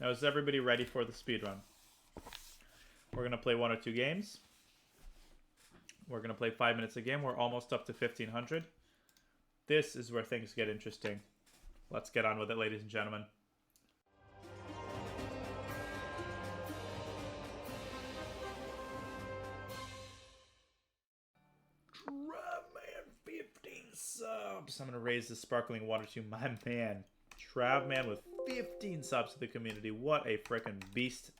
Now, is everybody ready for the speedrun? We're going to play 1 or 2 games. We're going to play 5 minutes a game. We're almost up to 1,500. This is where things get interesting. Let's get on with it, ladies and gentlemen. Travman, 15 subs. I'm going to raise the sparkling water to my man. Travman with 15 subs to the community. What a freaking beast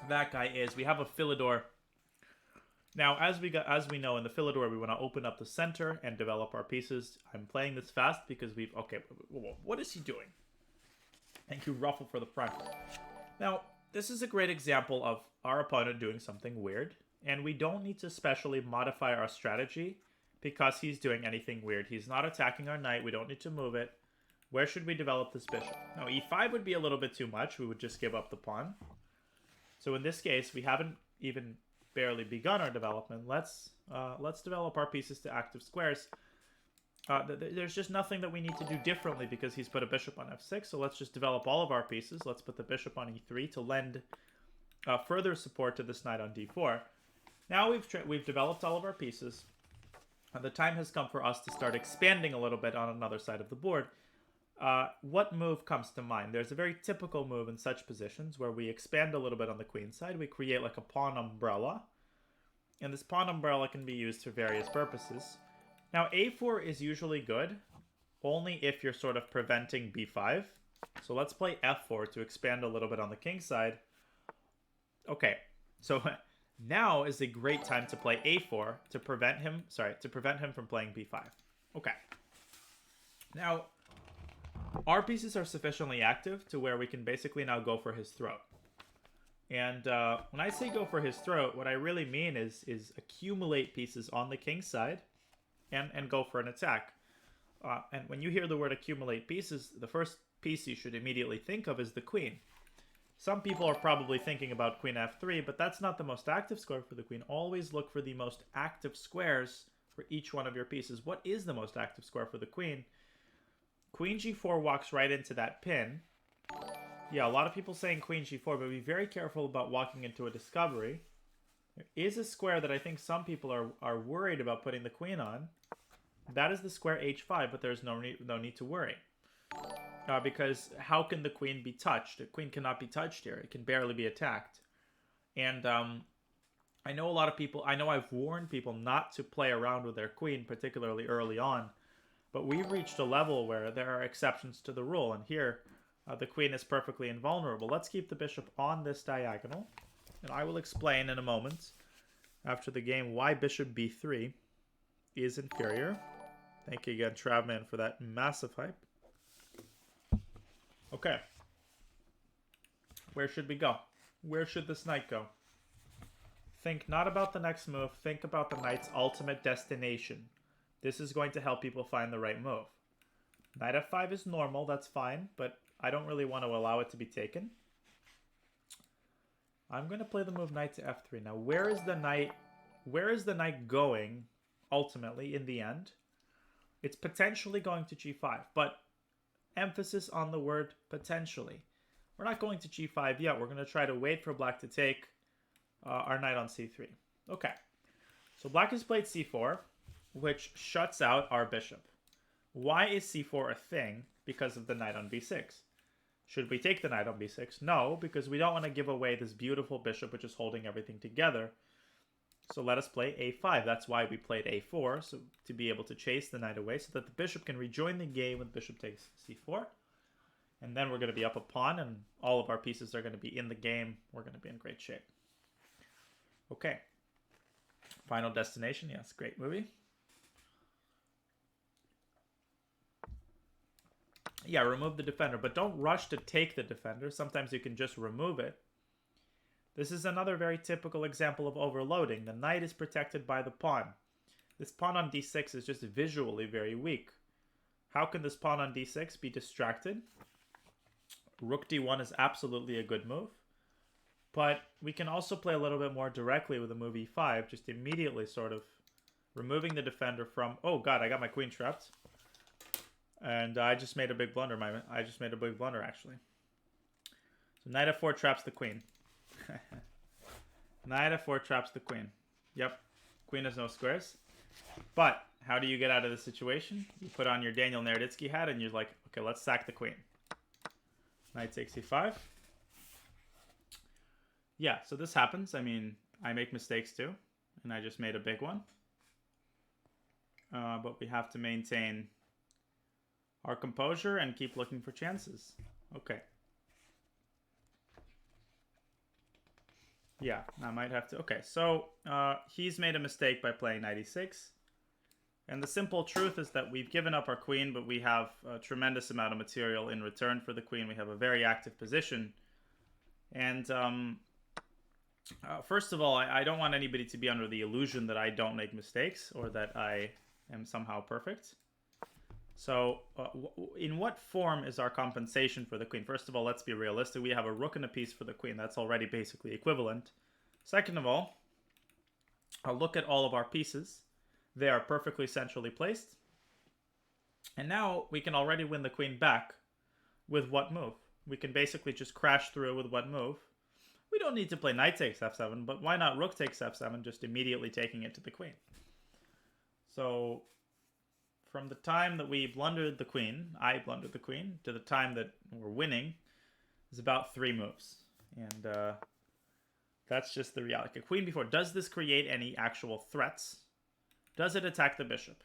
that guy is. We have a Philidor. Now, as we know, in the Philidor, we want to open up the center and develop our pieces. I'm playing this fast because we've... Okay, what is he doing? Thank you, Ruffle, for the prime. Now, this is a great example of our opponent doing something weird, and we don't need to specially modify our strategy because he's doing anything weird. He's not attacking our knight. We don't need to move it. Where should we develop this bishop? Now, e5 would be a little bit too much. We would just give up the pawn. So in this case, we haven't even barely begun our development. Let's develop our pieces to active squares. There's just nothing that we need to do differently because he's put a bishop on f6. So let's just develop all of our pieces. Let's put the bishop on e3 to lend further support to this knight on d4. Now we've developed all of our pieces. The time has come for us to start expanding a little bit on another side of the board. What move comes to mind? There's a very typical move in such positions where we expand a little bit on the queen side. We create like a pawn umbrella. And this pawn umbrella can be used for various purposes. Now, a4 is usually good, only if you're sort of preventing b5. So let's play f4 to expand a little bit on the king side. Okay, so now is a great time to play a4 to prevent him from playing b5. Okay. Now, our pieces are sufficiently active to where we can basically now go for his throat. And when I say go for his throat, what I really mean is accumulate pieces on the king side and go for an attack. And when you hear the word accumulate pieces, the first piece you should immediately think of is the queen. Some people are probably thinking about queen f3, but that's not the most active square for the queen. Always look for the most active squares for each one of your pieces. What is the most active square for the queen? Queen g4 walks right into that pin. Yeah, a lot of people saying queen g4, but be very careful about walking into a discovery. There is a square that I think some people are worried about putting the queen on. That is the square h5, but there's no need to worry. Because how can the queen be touched? The queen cannot be touched here. It can barely be attacked. And I know a lot of people... I know I've warned people not to play around with their queen, particularly early on. But we've reached a level where there are exceptions to the rule. And here, the queen is perfectly invulnerable. Let's keep the bishop on this diagonal. And I will explain in a moment, after the game, why bishop b3 is inferior. Thank you again, Travman, for that massive hype. Okay. Where should we go? Where should this knight go? Think not about the next move. Think about the knight's ultimate destination. This is going to help people find the right move. Knight f5 is normal, that's fine, but I don't really want to allow it to be taken. I'm going to play the move knight to f3. Now, where is the knight going, ultimately, in the end? It's potentially going to g5, but emphasis on the word potentially. We're not going to g5 yet. We're going to try to wait for black to take our knight on c3. Okay, so black has played c4, which shuts out our bishop. Why is c4 a thing? Because of the knight on b6. Should we take the knight on b6? No, because we don't want to give away this beautiful bishop which is holding everything together. So let us play a5. That's why we played a4, so to be able to chase the knight away so that the bishop can rejoin the game when the bishop takes c4. And then we're going to be up a pawn, and all of our pieces are going to be in the game. We're going to be in great shape. Okay. Final Destination. Yes, great movie. Yeah, remove the defender, but don't rush to take the defender. Sometimes you can just remove it. This is another very typical example of overloading. The knight is protected by the pawn. This pawn on d6 is just visually very weak. How can this pawn on d6 be distracted? Rook d1 is absolutely a good move. But we can also play a little bit more directly with the move e5, just immediately sort of removing the defender from... Oh god, I got my queen trapped. And I just made a big blunder. I just made a big blunder, actually. So knight f4 traps the queen. Knight f4 traps the queen. Yep. Queen has no squares. But how do you get out of the situation? You put on your Daniel Naroditsky hat and you're like, okay, let's sack the queen. Knight takes e5. Yeah, so this happens. I mean, I make mistakes too. And I just made a big one. But we have to maintain our composure and keep looking for chances. Okay. Yeah, I might have to. Okay, so he's made a mistake by playing knight e6. And the simple truth is that we've given up our queen, but we have a tremendous amount of material in return for the queen. We have a very active position. And first of all, I don't want anybody to be under the illusion that I don't make mistakes or that I am somehow perfect. So in what form is our compensation for the queen? First of all, let's be realistic. We have a rook and a piece for the queen. That's already basically equivalent. Second of all, I'll look at all of our pieces. They are perfectly centrally placed. And now we can already win the queen back with what move? We can basically just crash through with what move? We don't need to play knight takes f7, but why not rook takes f7, just immediately taking it to the queen? So from the time that we blundered the queen, I blundered the queen, to the time that we're winning is about 3 moves. And that's just the reality. Queen b4. Does this create any actual threats? Does it attack the bishop?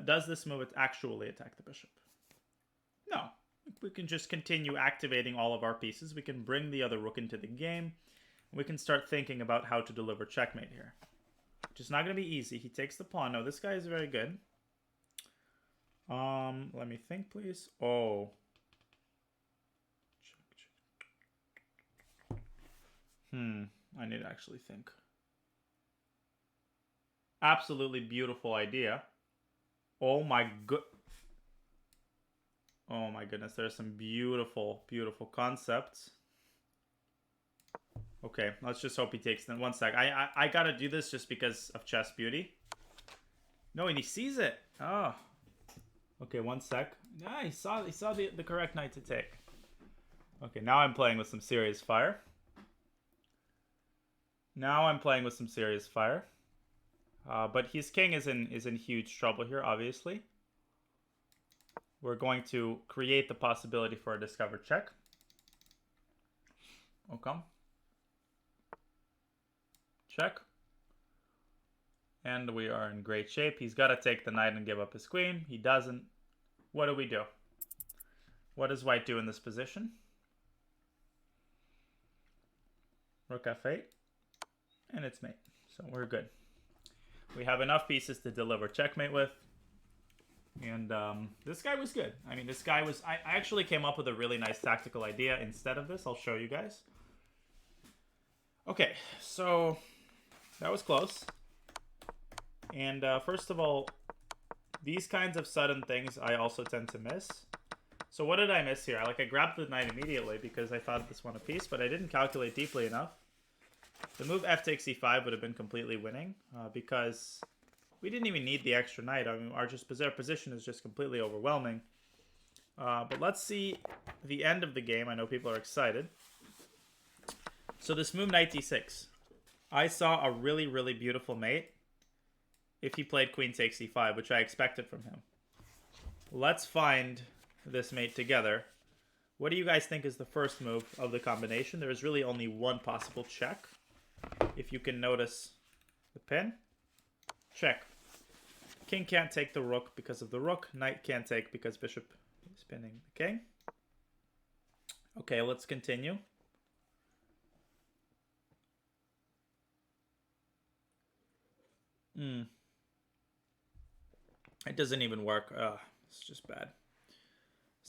Does this move actually attack the bishop? No. We can just continue activating all of our pieces. We can bring the other rook into the game. We can start thinking about how to deliver checkmate here. Which is not going to be easy. He takes the pawn. No, this guy is very good. Let me think, please. Oh. I need to actually think. Absolutely beautiful idea. Oh my goodness, there's some beautiful, beautiful concepts. Okay, let's just hope he takes them. 1 sec. I gotta do this just because of chess beauty. No, and he sees it. Oh. Okay, 1 sec. Yeah, he saw the correct knight to take. Okay, now I'm playing with some serious fire. But his king is in huge trouble here, obviously. We're going to create the possibility for a discovered check. Okay. Check. And we are in great shape. He's got to take the knight and give up his queen. He doesn't. What do we do? What does white do in this position? Rook f8. And it's mate. So we're good. We have enough pieces to deliver checkmate with. And this guy was good. I mean, this guy was... I actually came up with a really nice tactical idea instead of this. I'll show you guys. Okay, so that was close. And first of all, these kinds of sudden things I also tend to miss. So what did I miss here? I grabbed the knight immediately because I thought this won a piece, but I didn't calculate deeply enough. The move f takes e5 would have been completely winning because we didn't even need the extra knight. I mean, our position is just completely overwhelming. But let's see the end of the game. I know people are excited. So this move knight d6. I saw a really, really beautiful mate if he played queen takes e5, which I expected from him. Let's find this mate together. What do you guys think is the first move of the combination? There is really only one possible check. If you can notice the pin. Check. King can't take the rook because of the rook. Knight can't take because bishop is pinning the king. Okay, let's continue. It doesn't even work. It's just bad.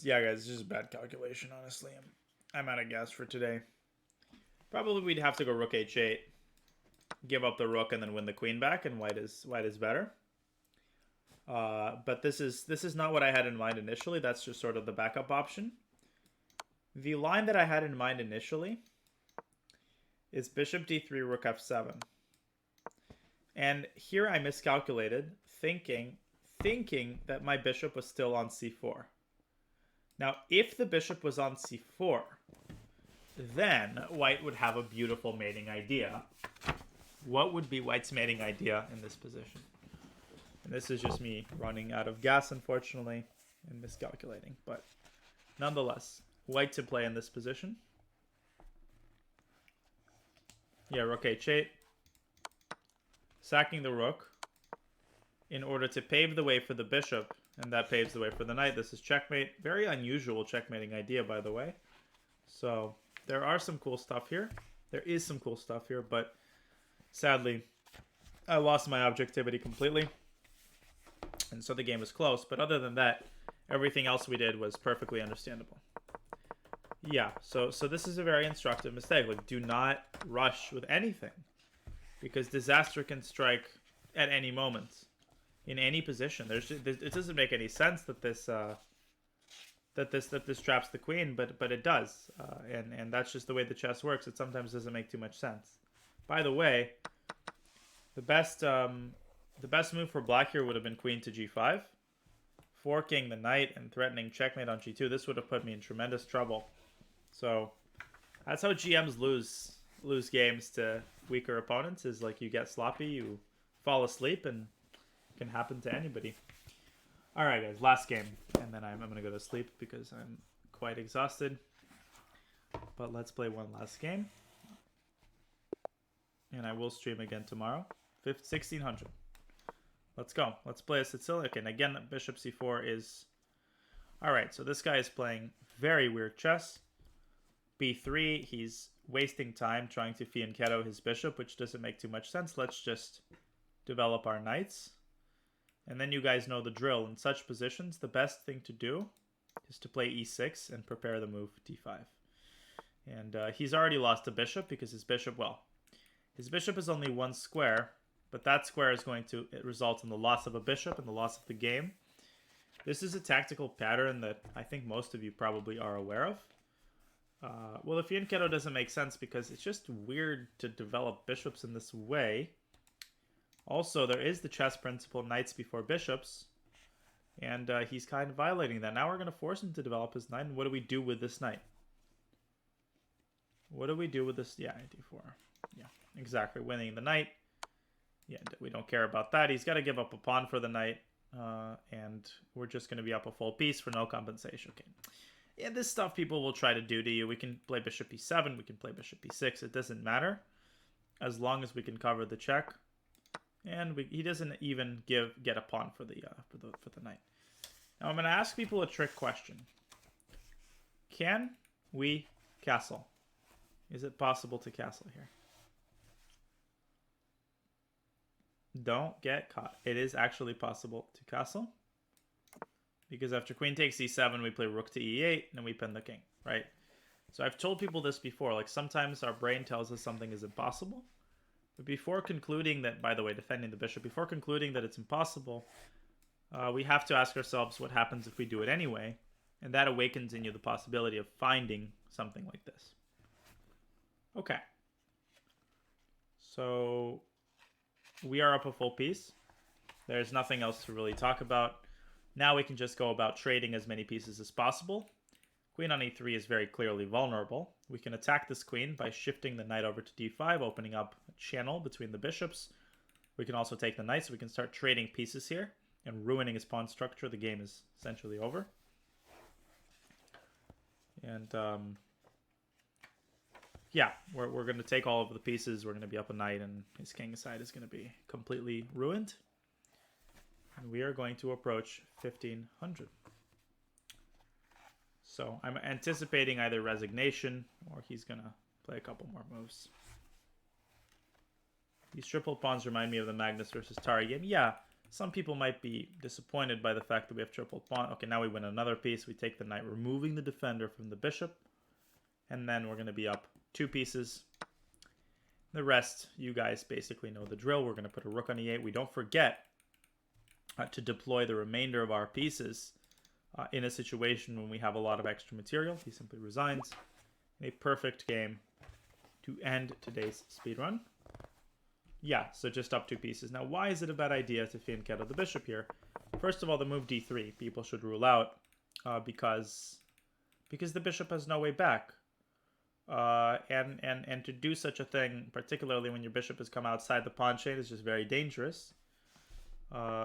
Yeah, guys, it's just bad calculation, honestly. I'm out of gas for today. Probably we'd have to go rook h8, give up the rook, and then win the queen back, and white is better. But this is not what I had in mind initially. That's just sort of the backup option. The line that I had in mind initially is bishop d3, rook f7. And here I miscalculated, thinking that my bishop was still on c4. Now, if the bishop was on c4, then white would have a beautiful mating idea. What would be white's mating idea in this position? And this is just me running out of gas, unfortunately, and miscalculating. But nonetheless, white to play in this position. Yeah, rook h8. Sacking the rook in order to pave the way for the bishop, and that paves the way for the knight. This is checkmate. Very unusual checkmating idea, by the way. So there are some cool stuff here. There is some cool stuff here, but sadly, I lost my objectivity completely. And so the game was close. But other than that, everything else we did was perfectly understandable. Yeah, so this is a very instructive mistake. Like, do not rush with anything, because disaster can strike at any moment, in any position. It doesn't make any sense that this traps the queen, but it does, and that's just the way the chess works. It sometimes doesn't make too much sense. By the way, the best move for black here would have been queen to g5, forking the knight and threatening checkmate on g2. This would have put me in tremendous trouble. So that's how GMs lose games to weaker opponents, is like you get sloppy, you fall asleep, and it can happen to anybody. All right, guys, last game, and then I'm going to go to sleep because I'm quite exhausted. But let's play one last game. And I will stream again tomorrow, 1600. Let's go. Let's play a Sicilian. Okay, and again, bishop c4 is... All right, so this guy is playing very weird chess. b3, he's wasting time trying to fianchetto his bishop, which doesn't make too much sense. Let's just develop our knights. And then you guys know the drill. In such positions, the best thing to do is to play e6 and prepare the move d5. And he's already lost a bishop because his bishop, well, his bishop is only one square, but that square is going to result in the loss of a bishop and the loss of the game. This is a tactical pattern that I think most of you probably are aware of. Well, the fianchetto doesn't make sense because it's just weird to develop bishops in this way. Also, there is the chess principle, knights before bishops, and he's kind of violating that. Now we're going to force him to develop his knight, and what do we do with this knight? What do we do with this? Yeah, d4. Yeah, exactly. Winning the knight. Yeah, we don't care about that. He's got to give up a pawn for the knight, and we're just going to be up a full piece for no compensation. Okay. Yeah, this stuff people will try to do to you. We can play bishop e7. We can play bishop e6. It doesn't matter as long as we can cover the check. And he doesn't even get a pawn for the knight. Now I'm going to ask people a trick question. Can we castle? Is it possible to castle here? Don't get caught. It is actually possible to castle. Because after queen takes e7, we play rook to e8, and we pin the king, right? So I've told people this before. Like, sometimes our brain tells us something is impossible. But before concluding that, by the way, defending the bishop, before concluding that it's impossible, we have to ask ourselves what happens if we do it anyway. And that awakens in you the possibility of finding something like this. Okay. So we are up a full piece. There's nothing else to really talk about. Now we can just go about trading as many pieces as possible. Queen on e3 is very clearly vulnerable. We can attack this queen by shifting the knight over to d5, opening up a channel between the bishops. We can also take the knight, so we can start trading pieces here and ruining his pawn structure. The game is essentially over. And yeah, we're going to take all of the pieces. We're going to be up a knight, and his king side is going to be completely ruined. And we are going to approach 1500. So I'm anticipating either resignation or he's going to play a couple more moves. These triple pawns remind me of the Magnus versus Tari game. Yeah, some people might be disappointed by the fact that we have triple pawn. Okay, now we win another piece. We take the knight, removing the defender from the bishop. And then we're going to be up two pieces. The rest, you guys basically know the drill. We're going to put a rook on e8. We don't forget to deploy the remainder of our pieces in a situation when we have a lot of extra material. He simply resigns. A perfect game to end today's speedrun. Yeah, so just up two pieces. Now, why is it a bad idea to fianchetto the bishop here? First of all, the move d3, people should rule out because because the bishop has no way back. And to do such a thing, particularly when your bishop has come outside the pawn chain, is just very dangerous.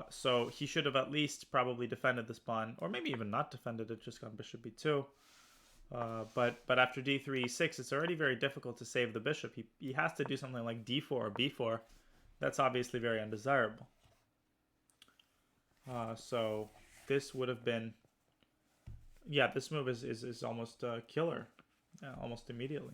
So he should have at least probably defended this pawn, or maybe even not defended it, just gone bishop b2. But after d3, e6, it's already very difficult to save the bishop. He has to do something like d4 or b4. That's obviously very undesirable. So this would have been, yeah, this move is almost killer, almost immediately.